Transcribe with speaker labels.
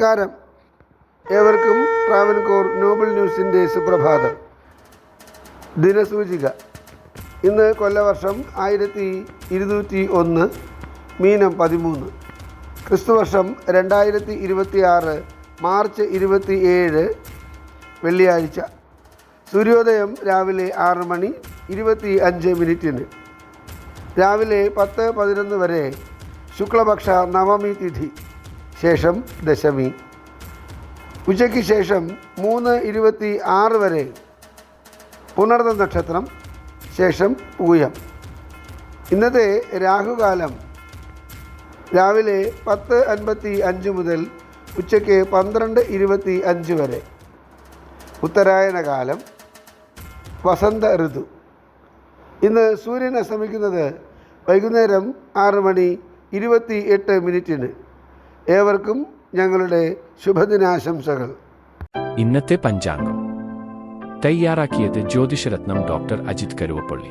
Speaker 1: നമസ്കാരം. ഏവർക്കും ട്രാവൻകൂർ നോബൽ ന്യൂസിൻ്റെ സുപ്രഭാതം. ദിനസൂചിക. ഇന്ന് കൊല്ലവർഷം 1201 മീനം 13, ക്രിസ്തുവർഷം 2026 മാർച്ച് 27 വെള്ളിയാഴ്ച. സൂര്യോദയം രാവിലെ 6:25. രാവിലെ 10:11 വരെ ശുക്ലപക്ഷ നവമി തിഥി, ശേഷം ദശമി. ഉച്ചയ്ക്ക് ശേഷം 3:26 വരെ പുണർദ നക്ഷത്രം, ശേഷം പൂയം. ഇന്നത്തെ രാഹുകാലം രാവിലെ 10:55 മുതൽ ഉച്ചയ്ക്ക് 12:25 വരെ. ഉത്തരായന കാലം, വസന്ത ഋതു. ഇന്ന് സൂര്യൻ അസ്തമിക്കുന്നത് വൈകുന്നേരം 6:28. ഏവർക്കും ഞങ്ങളുടെ ശുഭദിനാശംസകൾ.
Speaker 2: ഇന്നത്തെ പഞ്ചാംഗം തയ്യാറാക്കിയത് ജ്യോതിഷരത്നം ഡോക്ടർ അജിത് കരുവപ്പള്ളി.